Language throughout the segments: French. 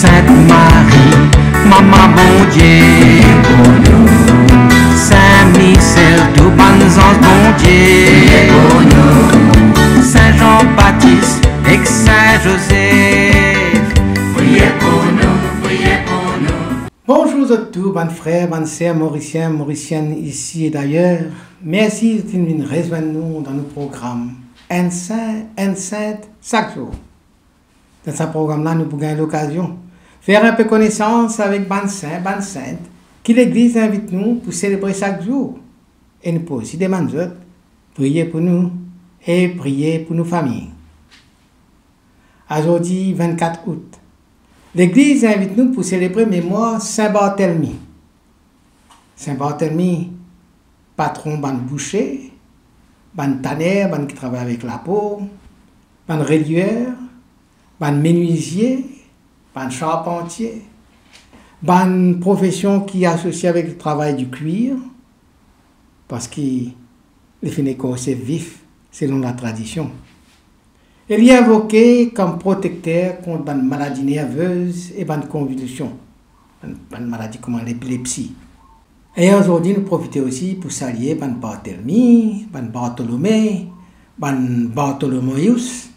Sainte Marie, Maman bon Dieu pour nous. Saint Michel, tout bon ange bon Dieu pour nous. Saint Jean-Baptiste et Saint Joseph, priez pour nous, priez pour nous. Bonjour à tous, bonnes frères, bonnes sœurs, mauriciens, mauriciennes ici et d'ailleurs. Merci de venir rejoindre nous dans nos programmes Un Saint, Un Sainte, chaque jour. Dans ce programme-là, nous pouvons l'occasion faire un peu connaissance avec bonnes saints, bonnes saintes, qui l'Église invite nous pour célébrer chaque jour. Et nous pouvons aussi demander prier pour nous et prier pour nos familles. Aujourd'hui, 24 août, l'Église invite nous pour célébrer mémoire Saint-Barthélemy. Saint-Barthélemy, patron ban boucher, ban tanner, ban qui travaille avec la peau, ban relieur, ban menuisier, ban charpentier, ban profession qui est associée avec le travail du cuir, parce qu'il fait écossais vif selon la tradition. Il est invoqué comme protecteur contre ban maladies nerveuses et ban convulsions, ban maladies comme l'épilepsie. Et aujourd'hui, nous profitons aussi pour saluer ban Barthélemy, ban Bartholomé, ban Bartholoméus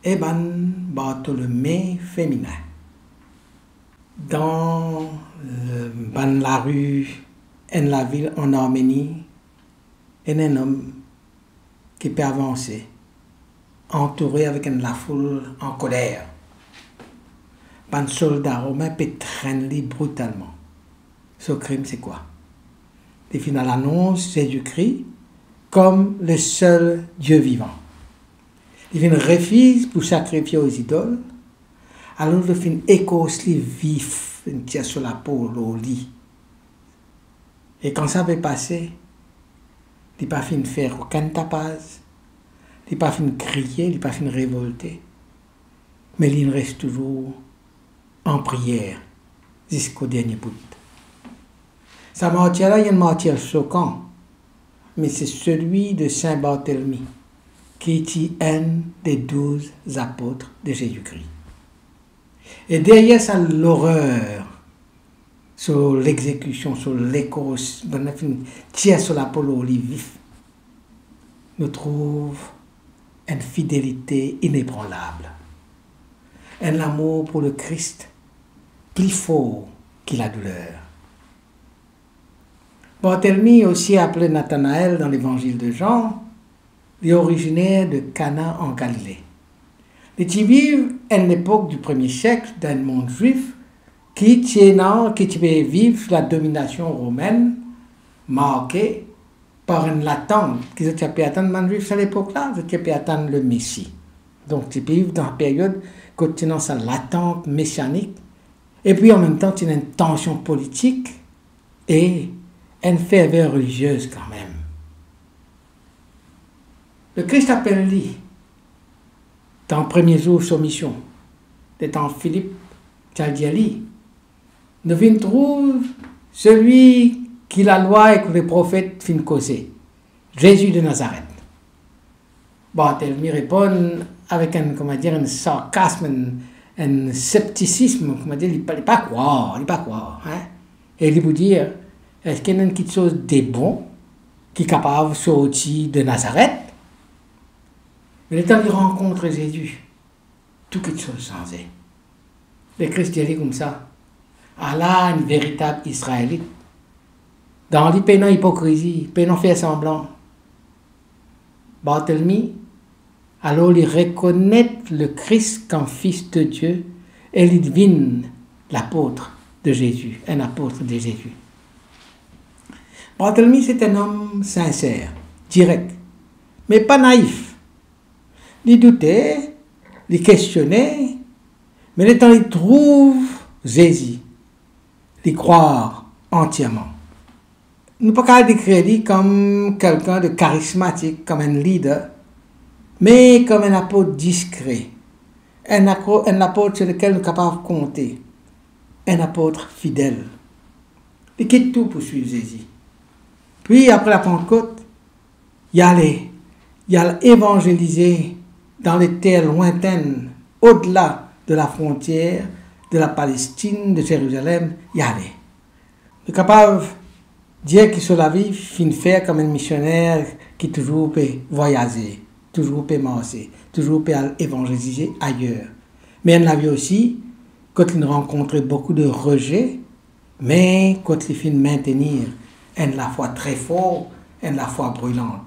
et ban Bartholomé féminin. Dans ban la rue en la ville en Arménie, il y a un homme qui peut avancer, entouré avec la foule en colère. Ban soldat romain peut traîner brutalement. Ce crime, c'est quoi? Il final annonce Jésus-Christ comme le seul Dieu vivant. Il refuse pour sacrifier aux idoles, alors il fin écosse vif, il tire sur la peau au lit. Et quand ça va passer, il n'a pas fin faire aucun tapage, il n'a pas fin crier, il n'a pas fin révolter, mais il reste toujours en prière jusqu'au dernier bout. Sa martyr-là, il y a un martyr choquant, mais c'est celui de Saint Barthélemy, qui est un des 12 apôtres de Jésus-Christ. Et derrière ça, l'horreur sur l'exécution, sur l'écosse, tire sur la peau au lit vif, nous trouve une fidélité inébranlable, un amour pour le Christ plus fort que la douleur. Barthélemy, aussi appelé Nathanaël dans l'évangile de Jean, est originaire de Cana en Galilée. Il vit à l'époque du 1er siècle d'un monde juif qui vivre la domination romaine marquée par une attente qui était pu attendre les juifs à l'époque-là, qui pu attendre le Messie. Donc, il vivre dans la période contenant sa l'attente messianique et puis en même temps, il y a une tension politique et une ferveur religieuse quand même. Le Christ appelle lui, dans le premier jour de sa mission, étant Philippe Tchaldiali, nous venons trouver celui qui la loi et que les prophètes fin causer, Jésus de Nazareth. Barthélemy répond avec un sarcasme, un scepticisme, il ne peut pas croire, hein? Et il vous dire, est-ce qu'il y a quelque chose de bon qui est capable de sortir de Nazareth? Mais le temps qu'il rencontre Jésus, tout quelque chose changeait. Le Christ dit comme ça, Allah, une véritable Israélite, dans l'hypénon hypocrisie, pénon fait semblant. Barthélemy, alors il reconnaît le Christ comme fils de Dieu et il devine l'apôtre de Jésus, un apôtre de Jésus. Barthélemy, c'est un homme sincère, direct, mais pas naïf. Il doutait, il questionnait, mais le temps il trouve Jésus, il croit entièrement. Nous ne pouvons pas décrire lui comme quelqu'un de charismatique, comme un leader, mais comme un apôtre discret, un apôtre sur lequel nous sommes capables de compter, un apôtre fidèle. Il quitte tout pour suivre Jésus. Puis, après la Pentecôte, il a évangélisé dans les terres lointaines, au-delà de la frontière de la Palestine, de Jérusalem, y aller. Le capable dire que sur la vie, fin faire comme un missionnaire qui toujours peut voyager, toujours peut marcher, toujours peut évangéliser ailleurs. Mais on l'a vu aussi, quand il rencontrait beaucoup de rejets, mais quand il finit maintenir la foi très fort, la foi brûlante.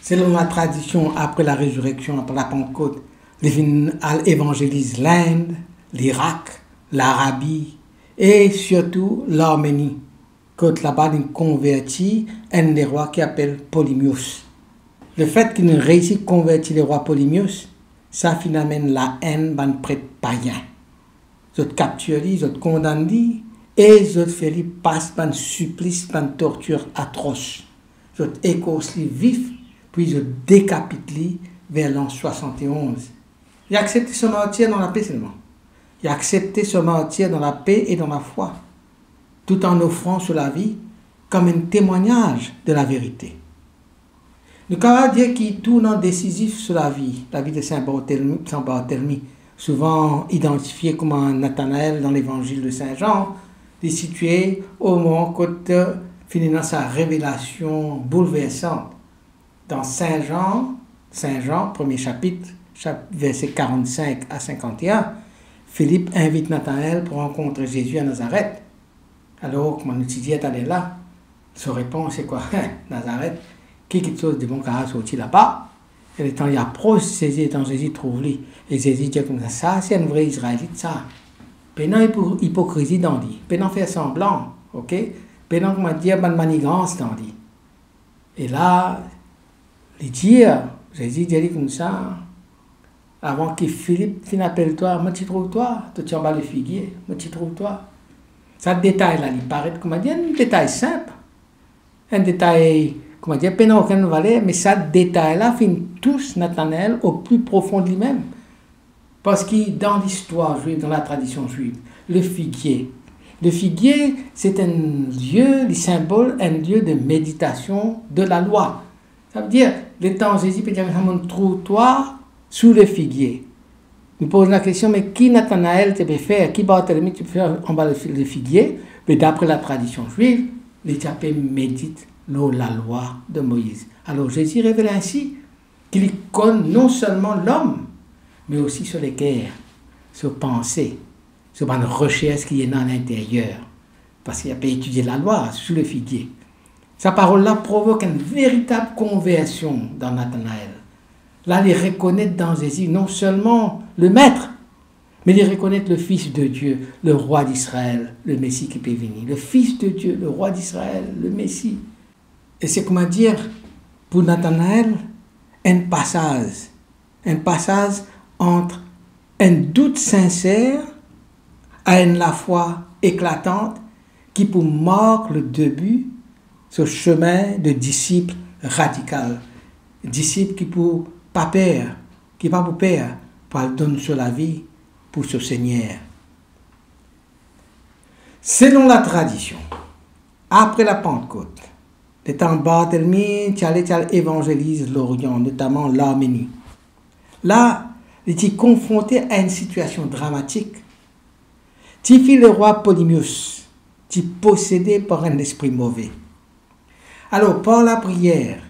Selon la tradition, après la résurrection, après la Pentecôte, il évangélise l'Inde, l'Irak, l'Arabie et surtout l'Arménie. Quand là-bas, il convertit un des rois qui s'appelle Polymios. Le fait qu'il réussit à convertir le roi Polymios, ça finalement la haine d'un prêtre païen. Ils ont capturé, ils ont condamné et ils ont fait passer un supplice, une torture atroce. Ils ont écorché vif, puis ils ont décapité vers l'an 71. Il a accepté ce martyr dans la paix seulement. Il a accepté ce martyr dans la paix et dans la foi, tout en offrant sur la vie comme un témoignage de la vérité. Nous pouvons dire qu'il tourne décisif sur la vie de Saint Barthélemy, souvent identifié comme un Nathanaël dans l'évangile de Saint Jean, est situé au moment où finit dans sa révélation bouleversante. Dans Saint Jean, premier chapitre, versets 45 à 51, Philippe invite Nathanaël pour rencontrer Jésus à Nazareth. Alors, comme on dit, allez là, sa réponse c'est quoi? Nazareth, quelque chose de bon qui a sorti là-bas. Et le temps il approche Jésus, quand Jésus trouve lui. Et Jésus dit comme ça, c'est un vrai Israélite, ça. Pendant hypocrisie dans dit, pendant faire semblant, ok? Pendant comment dire, bonne manigance dans dit. Et là, il dit, Jésus dit comme ça, avant que Philippe appelle toi, moi tu trouves toi, tu en bas le figuier, moi tu trouves toi. Ça détail là, il paraît comme dire un détail simple, un détail, comment dire, pas aucune valeur, mais ça détail là finit tous Nathanaël au plus profond de lui-même, parce que dans l'histoire juive, dans la tradition juive, le figuier, c'est un lieu, le symbole, un lieu de méditation de la loi. Ça veut dire, le temps Jésus peut dire, trouve-toi sous le figuier. Nous posons la question, mais qui Nathanaël te peut faire? Qui Barthélemy te peut faire en bas le figuier? Mais d'après la tradition juive, les Japés méditent la loi de Moïse. Alors Jésus révèle ainsi qu'il connaît non seulement l'homme, mais aussi sur les guerres, sur pensée, sur une recherche qui est dans l'intérieur. Parce qu'il a pu étudier la loi sous le figuier. Sa parole-là provoque une véritable conversion dans Nathanaël. Là, il reconnaît dans Jésus non seulement le Maître, mais il reconnaît le Fils de Dieu, le Roi d'Israël, le Messie qui peut venir. Le Fils de Dieu, le Roi d'Israël, le Messie. Et c'est comment dire, pour Nathanaël, un passage entre un doute sincère à la foi éclatante qui pour marquer le début ce chemin de disciple radical. Disciple qui pour pas peur, qui pas pour peur, pour donner sur la vie pour ce Seigneur. Selon la tradition, après la Pentecôte, le temps Barthélemy, tu allais évangéliser l'Orient, notamment l'Arménie. Là, il était confronté à une situation dramatique. Tu fis le roi Polymios, tu possédé par un esprit mauvais. Alors, par la prière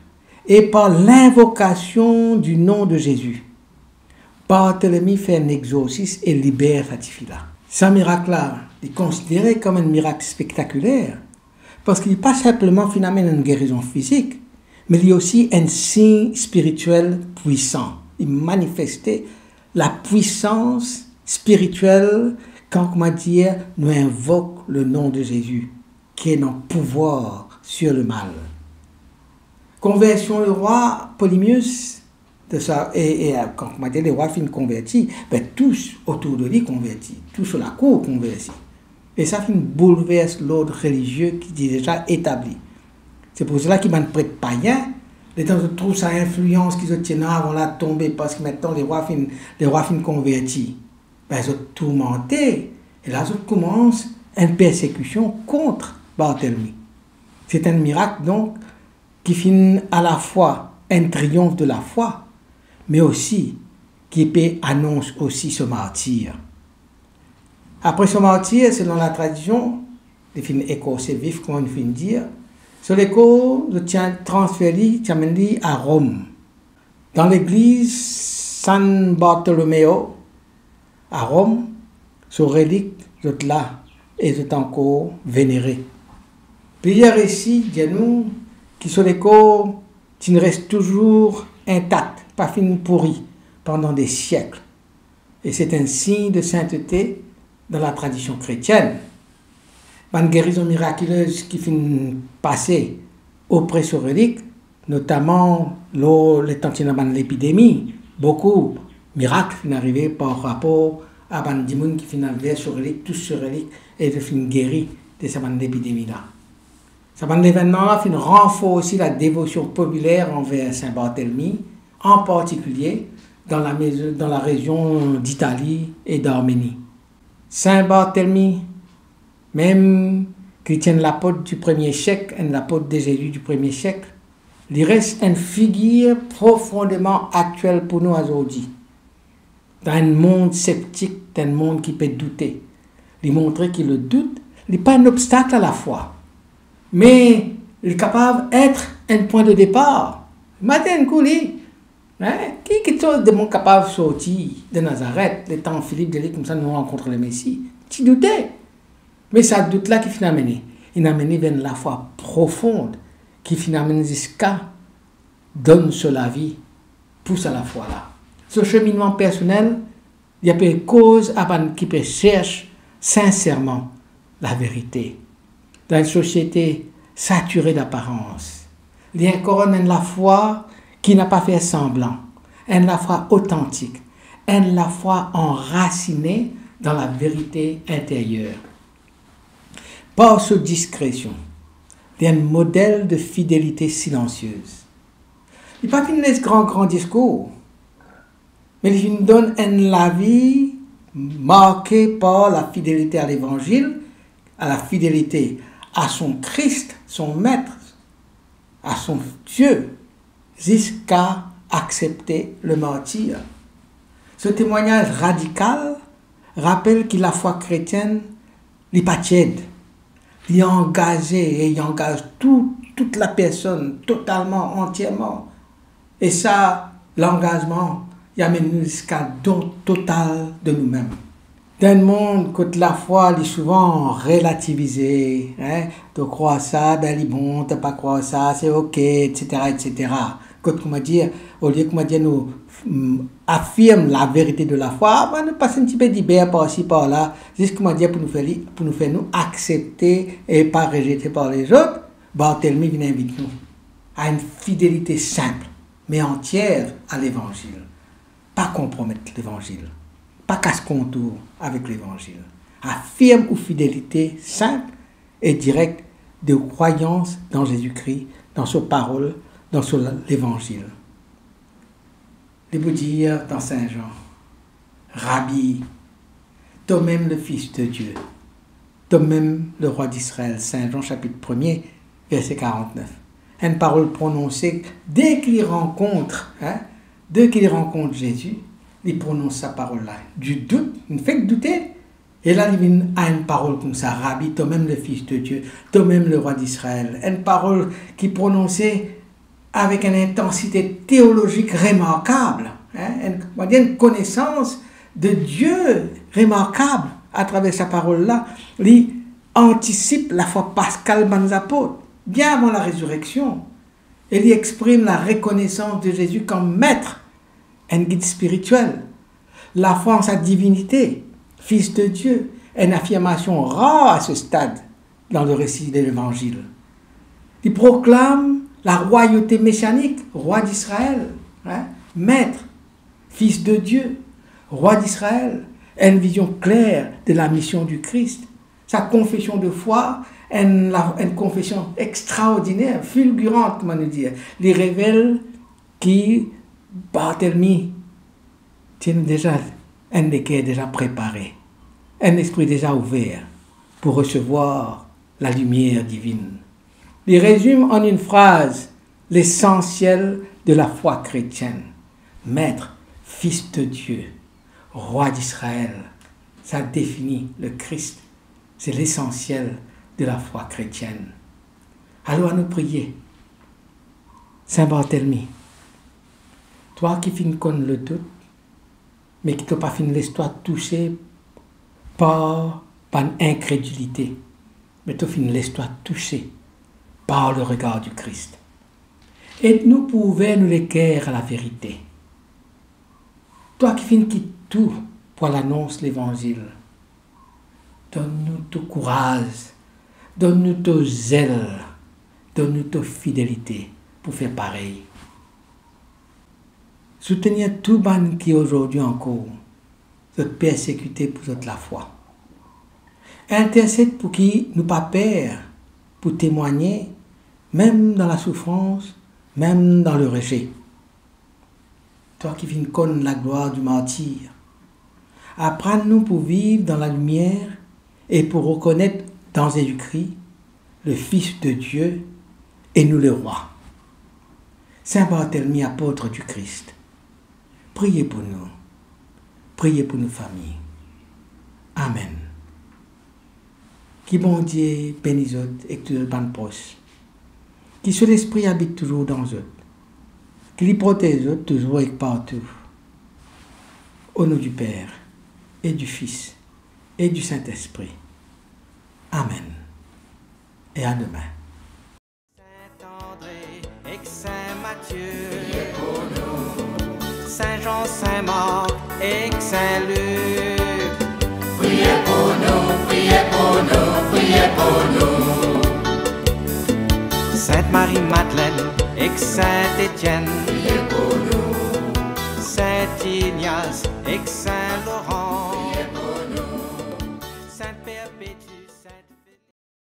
et par l'invocation du nom de Jésus, Barthélemy fait un exorcisme et libère Fatifila. Ce miracle-là est considéré comme un miracle spectaculaire parce qu'il n'est pas simplement finalement une guérison physique, mais il y a aussi un signe spirituel puissant. Il manifestait la puissance spirituelle quand, comment dire, nous invoquons le nom de Jésus, qui est notre pouvoir sur le mal. Conversion, le roi Polymios, de ça, et quand on dit les rois finissent convertis, ben, tous autour de lui convertis, tous sur la cour convertis. Et ça finit bouleverse l'ordre religieux qui est déjà établi. C'est pour cela qu'il y a un prêtre païen, les temps où trouve sa influence qu'ils ont tenu avant la tomber, parce que maintenant les rois finissent convertis. Ben, ils ont tourmenté, et là, ils commencent une persécution contre Barthélemy. C'est un miracle, donc, qui finit à la fois un triomphe de la foi, mais aussi qui annonce aussi ce martyr. Après son martyr, selon la tradition, les films écossais vifs, comme on finit de dire, sur l'écho, je tiens transféré à Rome, dans l'église San Bartolomeo, à Rome, ce relique, je là, et je encore vénéré. Plusieurs récits, dis-nous, qui sur l'écho, qui restent toujours intacts, pas finis pourris, pendant des siècles. Et c'est un signe de sainteté dans la tradition chrétienne. Une guérison miraculeuse qui finit passer auprès de ce relique, notamment les temps de l'épidémie, beaucoup de miracles finissent arriver par rapport à des gens qui finissent arriver sur relique, tous sur relique, et de finissent guéris de cette épidémie-là. Cet événement-là finit renforcer aussi la dévotion populaire envers Saint Barthélemy, en particulier dans la région d'Italie et d'Arménie. Saint Barthélemy, même chrétien l'apôtre du premier siècle, l'apôtre de Jésus du premier siècle, il reste une figure profondément actuelle pour nous aujourd'hui. Dans un monde sceptique, dans un monde qui peut douter. Il montre que le doute n'est pas un obstacle à la foi, mais il est capable d'être un point de départ. Matin, couli. Qui est de mon capable de sortir de Nazareth, le temps Philippe de l'île, comme ça nous rencontrons le Messie? Tu doutais. Mais ça doute-là qui finit amené. Il a amené vers la foi profonde qui finit amené jusqu'à donne sur la vie, pousse à la foi là. Ce cheminement personnel, il y a une cause qui peut chercher sincèrement la vérité. Dans une société saturée d'apparence, il y a encore la foi qui n'a pas fait semblant, la foi authentique, la foi enracinée dans la vérité intérieure. Par ce discrétion, il y a un modèle de fidélité silencieuse. Il n'y a pas qu'un grand discours, mais il nous donne la vie marquée par la fidélité à l'évangile, à la fidélité à son Christ, son Maître, à son Dieu, jusqu'à accepter le martyre. Ce témoignage radical rappelle que la foi chrétienne n'est pas tiède. Il est engagé et il engage toute la personne totalement, entièrement. Et ça, l'engagement, il amène jusqu'à don total de nous-mêmes. Dans le monde, quand la foi est souvent relativisée, de croire ça, ben il est bon, de pas croire ça, c'est ok, etc., etc. Quand au lieu que nous affirme la vérité de la foi, on nous passe un petit peu d'hiver par-ci, par-là, juste pour nous faire nous accepter et pas rejeter par les autres. Barthélemy vient inviter nous à une fidélité simple, mais entière à l'évangile. Pas compromettre l'évangile, pas casse-contour avec l'évangile. Affirme ou fidélité simple et directe de croyance dans Jésus-Christ, dans sa parole, dans l'évangile. Il peut dire dans Saint Jean, Rabbi, toi-même le Fils de Dieu, toi-même le roi d'Israël, Saint Jean chapitre 1er, verset 49. Une parole prononcée dès qu'il rencontre Jésus, il prononce sa parole-là. Du doute, il ne fait que douter. Et là, il a une parole comme ça, Rabbi, toi-même le Fils de Dieu, toi-même le roi d'Israël. Une parole qui est prononcée avec une intensité théologique remarquable. Une connaissance de Dieu remarquable à travers sa parole-là. Il anticipe la foi pascale des apôtres, bien avant la résurrection. Et il exprime la reconnaissance de Jésus comme maître, un guide spirituel. La foi en sa divinité, Fils de Dieu, une affirmation rare à ce stade dans le récit de l'Évangile. Il proclame la royauté messianique, roi d'Israël, maître, Fils de Dieu, roi d'Israël, une vision claire de la mission du Christ. Sa confession de foi, une confession extraordinaire, fulgurante, comment dire, il révèle qui Barthélemy tient déjà un cœur déjà préparé, un esprit déjà ouvert pour recevoir la lumière divine. Il résume en une phrase l'essentiel de la foi chrétienne. Maître, Fils de Dieu, Roi d'Israël, ça définit le Christ. C'est l'essentiel de la foi chrétienne. Alors à nous prier. Saint Barthélemy, toi qui finis connaître le doute, mais qui n'as pas fini l'histoire touchée par une incrédulité, mais tu finis l'histoire touchée par le regard du Christ. Et nous pouvons nous l'équerre à la vérité. Toi qui finis quitte tout pour l'annonce de l'évangile, donne-nous ton courage, donne-nous ton zèle, donne-nous ta fidélité pour faire pareil. Soutenir tout le monde qui aujourd'hui encore sont persécutés pour toute la foi. Intercède pour qui nous pas peur pour témoigner, même dans la souffrance, même dans le rejet. Toi qui viens connaître la gloire du martyr, apprends-nous pour vivre dans la lumière et pour reconnaître dans Jésus-Christ le Fils de Dieu et nous le roi. Saint Barthélemy, apôtre du Christ, priez pour nous, priez pour nos familles. Amen. Qui bon Dieu bénisse et que tu le proche. Qui sur l'esprit habite toujours dans eux. Qui les protège toujours et partout. Au nom du Père et du Fils et du Saint-Esprit. Amen. Et à demain. Saint-André et Saint Matthieu, priez pour nous. Saint-Jean, Saint-Marc et Saint-Luc, priez pour nous, priez pour nous, priez pour nous. Sainte Marie-Madeleine et Saint-Étienne, priez pour nous. Saint-Ignace et Saint-Laurent, priez pour nous. Sainte Perpétue.